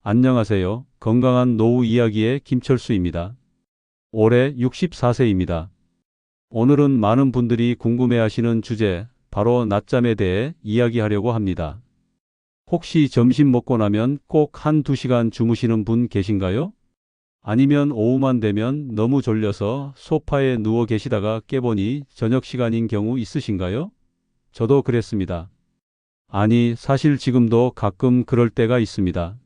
안녕하세요. 건강한 노후 이야기의 김철수입니다. 올해 64세입니다. 오늘은 많은 분들이 궁금해하시는 주제, 바로 낮잠에 대해 이야기하려고 합니다. 혹시 점심 먹고 나면 꼭 한두 시간 주무시는 분 계신가요? 아니면 오후만 되면 너무 졸려서 소파에 누워 계시다가 깨보니 저녁 시간인 경우 있으신가요? 저도 그랬습니다. 아니, 사실 지금도 가끔 그럴 때가 있습니다.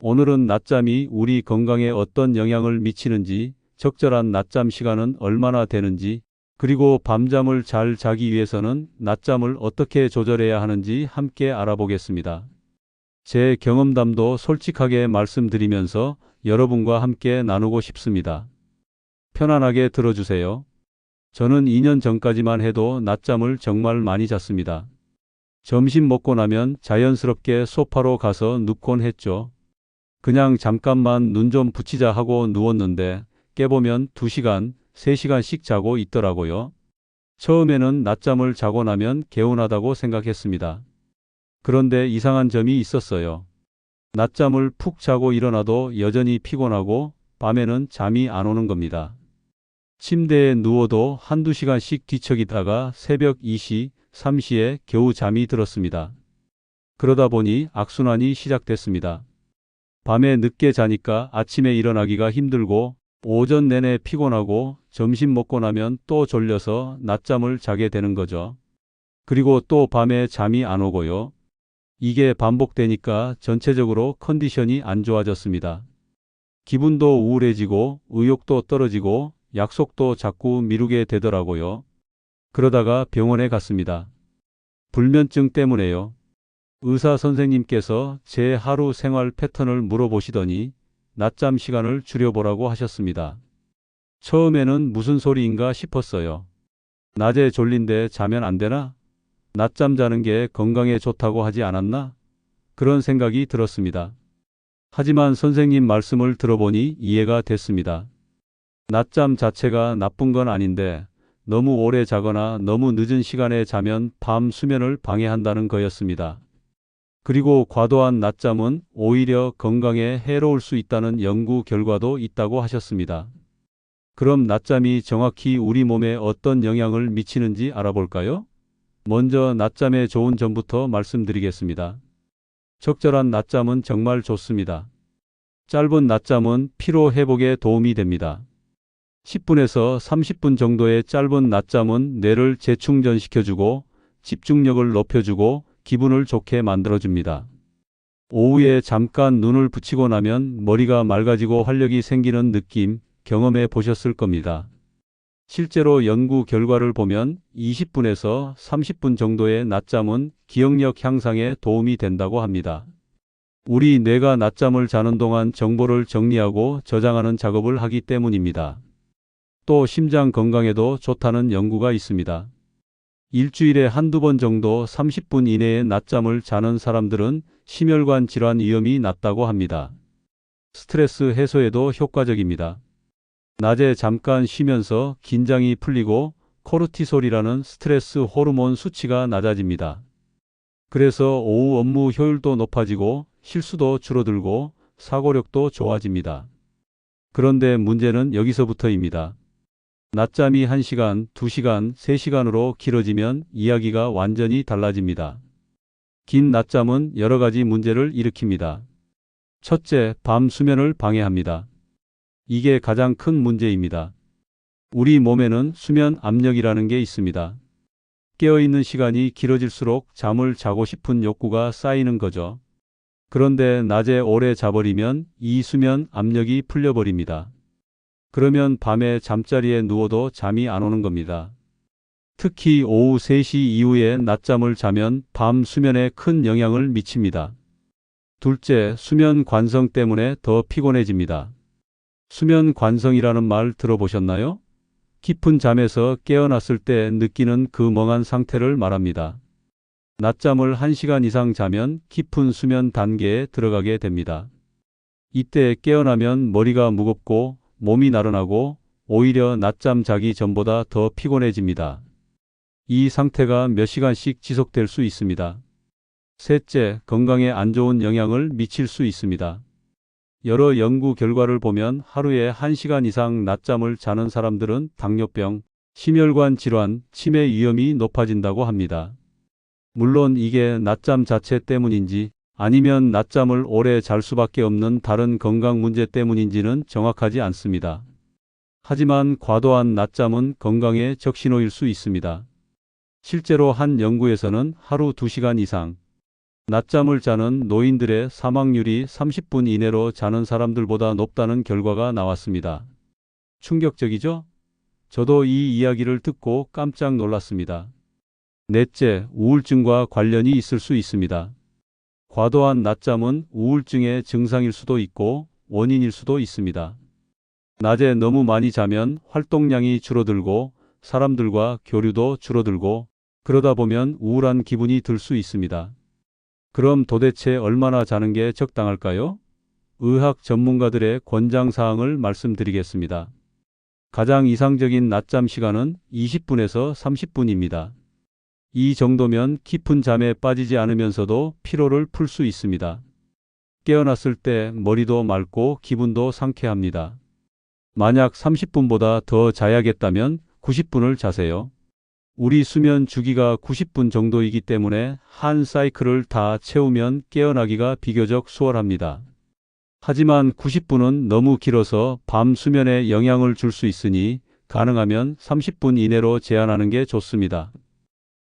오늘은 낮잠이 우리 건강에 어떤 영향을 미치는지, 적절한 낮잠 시간은 얼마나 되는지, 그리고 밤잠을 잘 자기 위해서는 낮잠을 어떻게 조절해야 하는지 함께 알아보겠습니다. 제 경험담도 솔직하게 말씀드리면서 여러분과 함께 나누고 싶습니다. 편안하게 들어주세요. 저는 2년 전까지만 해도 낮잠을 정말 많이 잤습니다. 점심 먹고 나면 자연스럽게 소파로 가서 눕곤 했죠. 그냥 잠깐만 눈 좀 붙이자 하고 누웠는데 깨보면 2시간, 3시간씩 자고 있더라고요. 처음에는 낮잠을 자고 나면 개운하다고 생각했습니다. 그런데 이상한 점이 있었어요. 낮잠을 푹 자고 일어나도 여전히 피곤하고 밤에는 잠이 안 오는 겁니다. 침대에 누워도 한두 시간씩 뒤척이다가 새벽 2시, 3시에 겨우 잠이 들었습니다. 그러다 보니 악순환이 시작됐습니다. 밤에 늦게 자니까 아침에 일어나기가 힘들고 오전 내내 피곤하고 점심 먹고 나면 또 졸려서 낮잠을 자게 되는 거죠. 그리고 또 밤에 잠이 안 오고요. 이게 반복되니까 전체적으로 컨디션이 안 좋아졌습니다. 기분도 우울해지고 의욕도 떨어지고 약속도 자꾸 미루게 되더라고요. 그러다가 병원에 갔습니다. 불면증 때문에요. 의사 선생님께서 제 하루 생활 패턴을 물어보시더니 낮잠 시간을 줄여보라고 하셨습니다. 처음에는 무슨 소리인가 싶었어요. 낮에 졸린데 자면 안 되나? 낮잠 자는 게 건강에 좋다고 하지 않았나? 그런 생각이 들었습니다. 하지만 선생님 말씀을 들어보니 이해가 됐습니다. 낮잠 자체가 나쁜 건 아닌데 너무 오래 자거나 너무 늦은 시간에 자면 밤 수면을 방해한다는 거였습니다. 그리고 과도한 낮잠은 오히려 건강에 해로울 수 있다는 연구 결과도 있다고 하셨습니다. 그럼 낮잠이 정확히 우리 몸에 어떤 영향을 미치는지 알아볼까요? 먼저 낮잠의 좋은 점부터 말씀드리겠습니다. 적절한 낮잠은 정말 좋습니다. 짧은 낮잠은 피로 회복에 도움이 됩니다. 10분에서 30분 정도의 짧은 낮잠은 뇌를 재충전시켜주고 집중력을 높여주고 기분을 좋게 만들어줍니다. 오후에 잠깐 눈을 붙이고 나면 머리가 맑아지고 활력이 생기는 느낌 경험해 보셨을 겁니다. 실제로 연구 결과를 보면 20분에서 30분 정도의 낮잠은 기억력 향상에 도움이 된다고 합니다. 우리 뇌가 낮잠을 자는 동안 정보를 정리하고 저장하는 작업을 하기 때문입니다. 또 심장 건강에도 좋다는 연구가 있습니다. 일주일에 한두 번 정도 30분 이내에 낮잠을 자는 사람들은 심혈관 질환 위험이 낮다고 합니다. 스트레스 해소에도 효과적입니다. 낮에 잠깐 쉬면서 긴장이 풀리고 코르티솔이라는 스트레스 호르몬 수치가 낮아집니다. 그래서 오후 업무 효율도 높아지고 실수도 줄어들고 사고력도 좋아집니다. 그런데 문제는 여기서부터입니다. 낮잠이 1시간, 2시간, 3시간으로 길어지면 이야기가 완전히 달라집니다. 긴 낮잠은 여러 가지 문제를 일으킵니다. 첫째, 밤 수면을 방해합니다. 이게 가장 큰 문제입니다. 우리 몸에는 수면 압력이라는 게 있습니다. 깨어있는 시간이 길어질수록 잠을 자고 싶은 욕구가 쌓이는 거죠. 그런데 낮에 오래 자버리면 이 수면 압력이 풀려버립니다. 그러면 밤에 잠자리에 누워도 잠이 안 오는 겁니다. 특히 오후 3시 이후에 낮잠을 자면 밤 수면에 큰 영향을 미칩니다. 둘째, 수면 관성 때문에 더 피곤해집니다. 수면 관성이라는 말 들어보셨나요? 깊은 잠에서 깨어났을 때 느끼는 그 멍한 상태를 말합니다. 낮잠을 1시간 이상 자면 깊은 수면 단계에 들어가게 됩니다. 이때 깨어나면 머리가 무겁고 몸이 나른하고 오히려 낮잠 자기 전보다 더 피곤해집니다. 이 상태가 몇 시간씩 지속될 수 있습니다. 셋째, 건강에 안 좋은 영향을 미칠 수 있습니다. 여러 연구 결과를 보면 하루에 1시간 이상 낮잠을 자는 사람들은 당뇨병, 심혈관 질환, 치매 위험이 높아진다고 합니다. 물론 이게 낮잠 자체 때문인지 아니면 낮잠을 오래 잘 수밖에 없는 다른 건강 문제 때문인지는 정확하지 않습니다. 하지만 과도한 낮잠은 건강에 적신호일 수 있습니다. 실제로 한 연구에서는 하루 2시간 이상 낮잠을 자는 노인들의 사망률이 30분 이내로 자는 사람들보다 높다는 결과가 나왔습니다. 충격적이죠? 저도 이 이야기를 듣고 깜짝 놀랐습니다. 넷째, 우울증과 관련이 있을 수 있습니다. 과도한 낮잠은 우울증의 증상일 수도 있고 원인일 수도 있습니다. 낮에 너무 많이 자면 활동량이 줄어들고 사람들과 교류도 줄어들고 그러다 보면 우울한 기분이 들 수 있습니다. 그럼 도대체 얼마나 자는 게 적당할까요? 의학 전문가들의 권장 사항을 말씀드리겠습니다. 가장 이상적인 낮잠 시간은 20분에서 30분입니다. 이 정도면 깊은 잠에 빠지지 않으면서도 피로를 풀 수 있습니다. 깨어났을 때 머리도 맑고 기분도 상쾌합니다. 만약 30분보다 더 자야겠다면 90분을 자세요. 우리 수면 주기가 90분 정도이기 때문에 한 사이클을 다 채우면 깨어나기가 비교적 수월합니다. 하지만 90분은 너무 길어서 밤 수면에 영향을 줄 수 있으니 가능하면 30분 이내로 제한하는 게 좋습니다.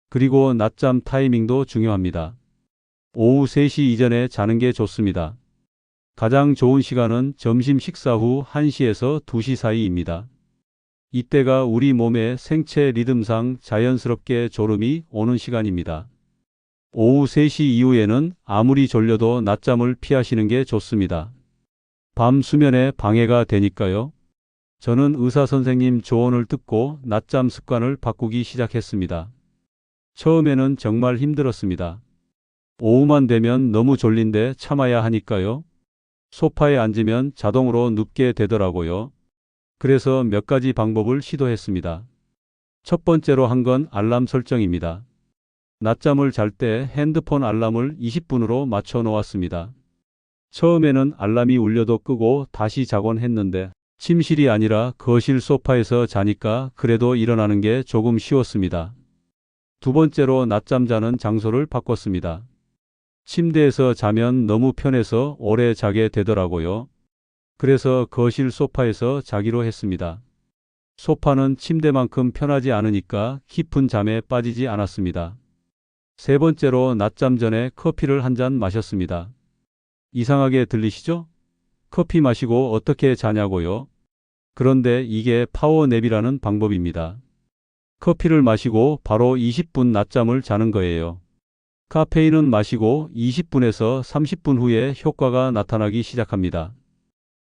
그리고 낮잠 타이밍도 중요합니다. 오후 3시 이전에 자는 게 좋습니다. 가장 좋은 시간은 점심 식사 후 1시에서 2시 사이입니다. 이때가 우리 몸의 생체 리듬상 자연스럽게 졸음이 오는 시간입니다. 오후 3시 이후에는 아무리 졸려도 낮잠을 피하시는 게 좋습니다. 밤 수면에 방해가 되니까요. 저는 의사 선생님 조언을 듣고 낮잠 습관을 바꾸기 시작했습니다. 처음에는 정말 힘들었습니다. 오후만 되면 너무 졸린데 참아야 하니까요. 소파에 앉으면 자동으로 눕게 되더라고요. 그래서 몇 가지 방법을 시도했습니다. 첫 번째로 한 건 알람 설정입니다. 낮잠을 잘 때 핸드폰 알람을 20분으로 맞춰 놓았습니다. 처음에는 알람이 울려도 끄고 다시 자곤 했는데 침실이 아니라 거실 소파에서 자니까 그래도 일어나는 게 조금 쉬웠습니다. 두 번째로 낮잠 자는 장소를 바꿨습니다. 침대에서 자면 너무 편해서 오래 자게 되더라고요. 그래서 거실 소파에서 자기로 했습니다. 소파는 침대만큼 편하지 않으니까 깊은 잠에 빠지지 않았습니다. 세 번째로 낮잠 전에 커피를 한 잔 마셨습니다. 이상하게 들리시죠? 커피 마시고 어떻게 자냐고요? 그런데 이게 파워냅이라는 방법입니다. 커피를 마시고 바로 20분 낮잠을 자는 거예요. 카페인은 마시고 20분에서 30분 후에 효과가 나타나기 시작합니다.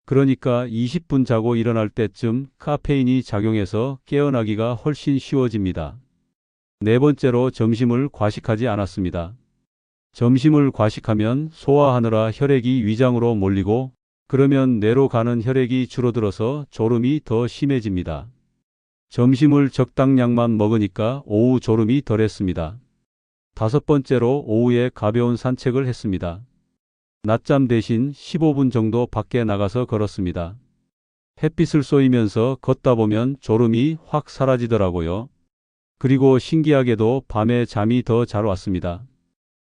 그러니까 20분 자고 일어날 때쯤 카페인이 작용해서 깨어나기가 훨씬 쉬워집니다. 네 번째로 점심을 과식하지 않았습니다. 점심을 과식하면 소화하느라 혈액이 위장으로 몰리고 그러면 뇌로 가는 혈액이 줄어들어서 졸음이 더 심해집니다. 점심을 적당량만 먹으니까 오후 졸음이 덜했습니다. 다섯 번째로 오후에 가벼운 산책을 했습니다. 낮잠 대신 15분 정도 밖에 나가서 걸었습니다. 햇빛을 쏘이면서 걷다 보면 졸음이 확 사라지더라고요. 그리고 신기하게도 밤에 잠이 더 잘 왔습니다.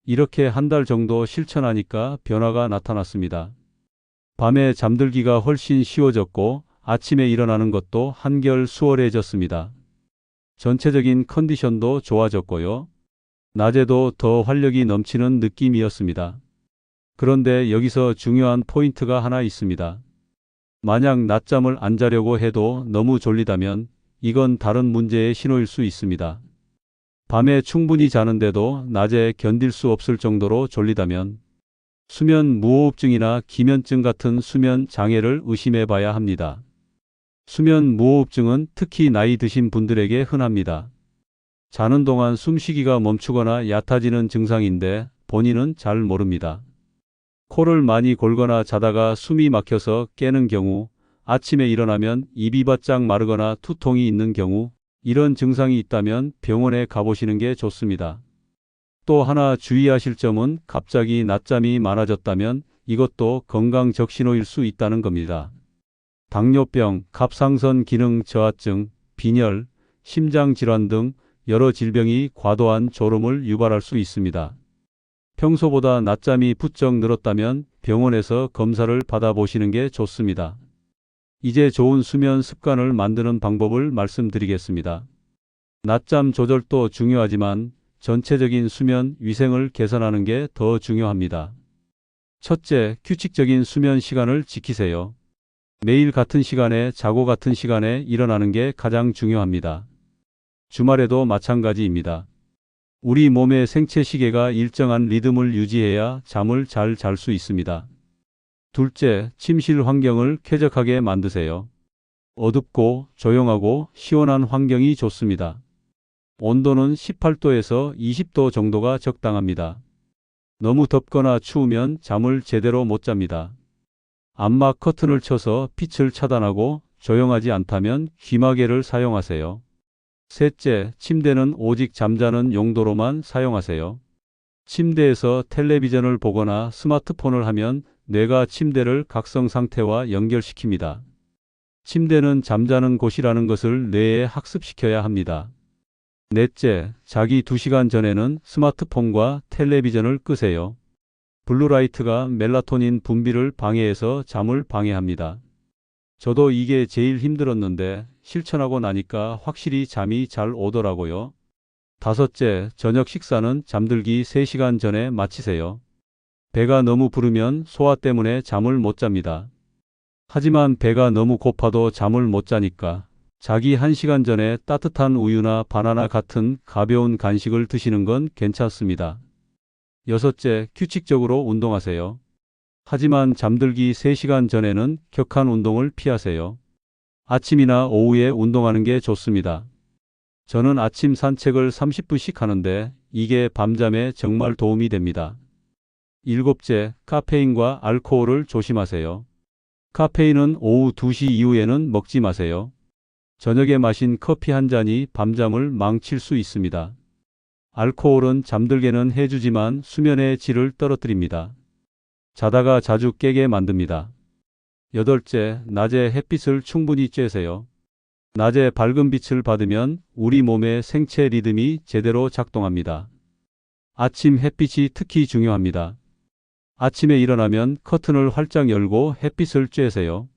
이렇게 한 달 정도 실천하니까 변화가 나타났습니다. 밤에 잠들기가 훨씬 쉬워졌고 아침에 일어나는 것도 한결 수월해졌습니다. 전체적인 컨디션도 좋아졌고요. 낮에도 더 활력이 넘치는 느낌이었습니다. 그런데 여기서 중요한 포인트가 하나 있습니다. 만약 낮잠을 안 자려고 해도 너무 졸리다면 이건 다른 문제의 신호일 수 있습니다. 밤에 충분히 자는데도 낮에 견딜 수 없을 정도로 졸리다면 수면 무호흡증이나 기면증 같은 수면 장애를 의심해 봐야 합니다. 수면 무호흡증은 특히 나이 드신 분들에게 흔합니다. 자는 동안 숨쉬기가 멈추거나 얕아지는 증상인데 본인은 잘 모릅니다. 코를 많이 골거나 자다가 숨이 막혀서 깨는 경우, 아침에 일어나면 입이 바짝 마르거나 두통이 있는 경우, 이런 증상이 있다면 병원에 가보시는 게 좋습니다. 또 하나 주의하실 점은 갑자기 낮잠이 많아졌다면 이것도 건강 적신호일 수 있다는 겁니다. 당뇨병, 갑상선 기능 저하증, 빈혈, 심장질환 등 여러 질병이 과도한 졸음을 유발할 수 있습니다. 평소보다 낮잠이 부쩍 늘었다면 병원에서 검사를 받아보시는 게 좋습니다. 이제 좋은 수면 습관을 만드는 방법을 말씀드리겠습니다. 낮잠 조절도 중요하지만 전체적인 수면 위생을 개선하는 게 더 중요합니다. 첫째, 규칙적인 수면 시간을 지키세요. 매일 같은 시간에 자고 같은 시간에 일어나는 게 가장 중요합니다. 주말에도 마찬가지입니다. 우리 몸의 생체 시계가 일정한 리듬을 유지해야 잠을 잘 잘 수 있습니다. 둘째, 침실 환경을 쾌적하게 만드세요. 어둡고 조용하고 시원한 환경이 좋습니다. 온도는 18도에서 20도 정도가 적당합니다. 너무 덥거나 추우면 잠을 제대로 못 잡니다. 암막 커튼을 쳐서 빛을 차단하고 조용하지 않다면 귀마개를 사용하세요. 셋째, 침대는 오직 잠자는 용도로만 사용하세요. 침대에서 텔레비전을 보거나 스마트폰을 하면 뇌가 침대를 각성 상태와 연결시킵니다. 침대는 잠자는 곳이라는 것을 뇌에 학습시켜야 합니다. 넷째, 자기 2시간 전에는 스마트폰과 텔레비전을 끄세요. 블루라이트가 멜라토닌 분비를 방해해서 잠을 방해합니다. 저도 이게 제일 힘들었는데 실천하고 나니까 확실히 잠이 잘 오더라고요. 다섯째, 저녁 식사는 잠들기 3시간 전에 마치세요. 배가 너무 부르면 소화 때문에 잠을 못 잡니다. 하지만 배가 너무 고파도 잠을 못 자니까 자기 1시간 전에 따뜻한 우유나 바나나 같은 가벼운 간식을 드시는 건 괜찮습니다. 여섯째, 규칙적으로 운동하세요. 하지만 잠들기 3시간 전에는 격한 운동을 피하세요. 아침이나 오후에 운동하는 게 좋습니다. 저는 아침 산책을 30분씩 하는데 이게 밤잠에 정말 도움이 됩니다. 일곱째, 카페인과 알코올을 조심하세요. 카페인은 오후 2시 이후에는 먹지 마세요. 저녁에 마신 커피 한 잔이 밤잠을 망칠 수 있습니다. 알코올은 잠들게는 해주지만 수면의 질을 떨어뜨립니다. 자다가 자주 깨게 만듭니다. 여덟째, 낮에 햇빛을 충분히 쬐세요. 낮에 밝은 빛을 받으면 우리 몸의 생체 리듬이 제대로 작동합니다. 아침 햇빛이 특히 중요합니다. 아침에 일어나면 커튼을 활짝 열고 햇빛을 쬐세요.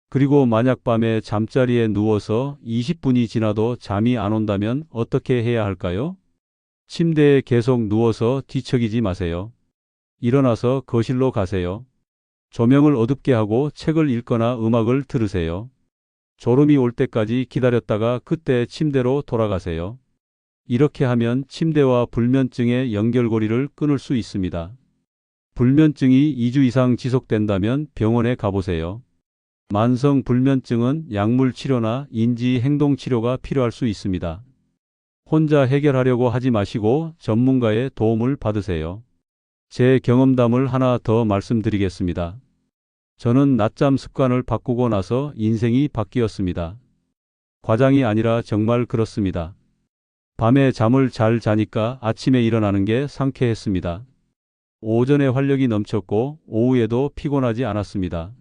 그리고 만약 밤에 잠자리에 누워서 20분이 지나도 잠이 안 온다면 어떻게 해야 할까요? 침대에 계속 누워서 뒤척이지 마세요. 일어나서 거실로 가세요. 조명을 어둡게 하고 책을 읽거나 음악을 들으세요. 졸음이 올 때까지 기다렸다가 그때 침대로 돌아가세요. 이렇게 하면 침대와 불면증의 연결고리를 끊을 수 있습니다. 불면증이 2주 이상 지속된다면 병원에 가보세요. 만성 불면증은 약물 치료나 인지 행동 치료가 필요할 수 있습니다. 혼자 해결하려고 하지 마시고 전문가의 도움을 받으세요. 제 경험담을 하나 더 말씀드리겠습니다. 저는 낮잠 습관을 바꾸고 나서 인생이 바뀌었습니다. 과장이 아니라 정말 그렇습니다. 밤에 잠을 잘 자니까 아침에 일어나는 게 상쾌했습니다. 오전에 활력이 넘쳤고 오후에도 피곤하지 않았습니다.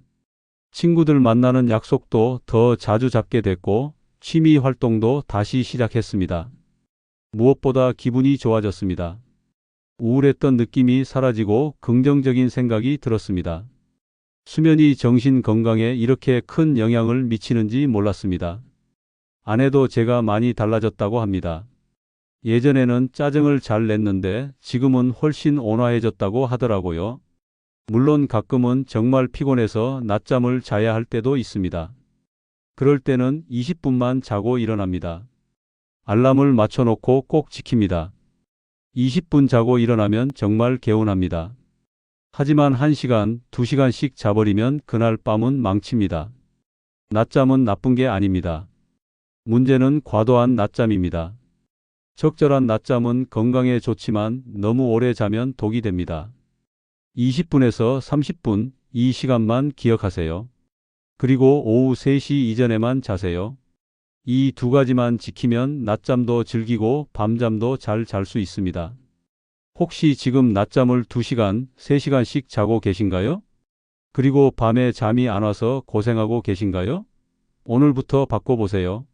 친구들 만나는 약속도 더 자주 잡게 됐고 취미 활동도 다시 시작했습니다. 무엇보다 기분이 좋아졌습니다. 우울했던 느낌이 사라지고 긍정적인 생각이 들었습니다. 수면이 정신 건강에 이렇게 큰 영향을 미치는지 몰랐습니다. 아내도 제가 많이 달라졌다고 합니다. 예전에는 짜증을 잘 냈는데 지금은 훨씬 온화해졌다고 하더라고요. 물론 가끔은 정말 피곤해서 낮잠을 자야 할 때도 있습니다. 그럴 때는 20분만 자고 일어납니다. 알람을 맞춰놓고 꼭 지킵니다. 20분 자고 일어나면 정말 개운합니다. 하지만 1시간, 2시간씩 자버리면 그날 밤은 망칩니다. 낮잠은 나쁜 게 아닙니다. 문제는 과도한 낮잠입니다. 적절한 낮잠은 건강에 좋지만 너무 오래 자면 독이 됩니다. 20분에서 30분, 이 시간만 기억하세요. 그리고 오후 3시 이전에만 자세요. 이 두 가지만 지키면 낮잠도 즐기고 밤잠도 잘 잘 수 있습니다. 혹시 지금 낮잠을 2시간, 3시간씩 자고 계신가요? 그리고 밤에 잠이 안 와서 고생하고 계신가요? 오늘부터 바꿔보세요.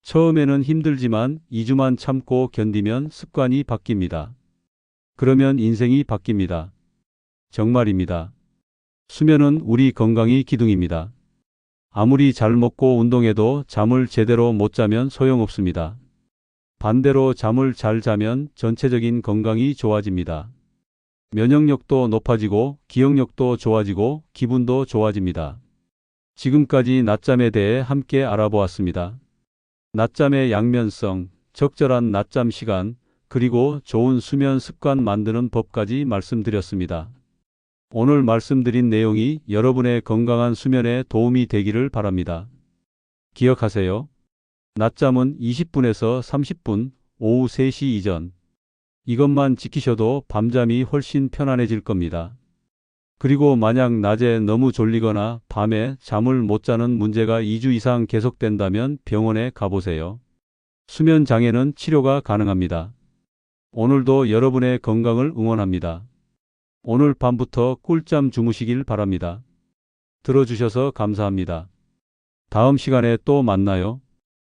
처음에는 힘들지만 2주만 참고 견디면 습관이 바뀝니다. 그러면 인생이 바뀝니다. 정말입니다. 수면은 우리 건강의 기둥입니다. 아무리 잘 먹고 운동해도 잠을 제대로 못 자면 소용없습니다. 반대로 잠을 잘 자면 전체적인 건강이 좋아집니다. 면역력도 높아지고 기억력도 좋아지고 기분도 좋아집니다. 지금까지 낮잠에 대해 함께 알아보았습니다. 낮잠의 양면성, 적절한 낮잠 시간, 그리고 좋은 수면 습관 만드는 법까지 말씀드렸습니다. 오늘 말씀드린 내용이 여러분의 건강한 수면에 도움이 되기를 바랍니다. 기억하세요. 낮잠은 20분에서 30분, 오후 3시 이전. 이것만 지키셔도 밤잠이 훨씬 편안해질 겁니다. 그리고 만약 낮에 너무 졸리거나 밤에 잠을 못 자는 문제가 2주 이상 계속된다면 병원에 가보세요. 수면 장애는 치료가 가능합니다. 오늘도 여러분의 건강을 응원합니다. 오늘 밤부터 꿀잠 주무시길 바랍니다. 들어주셔서 감사합니다. 다음 시간에 또 만나요.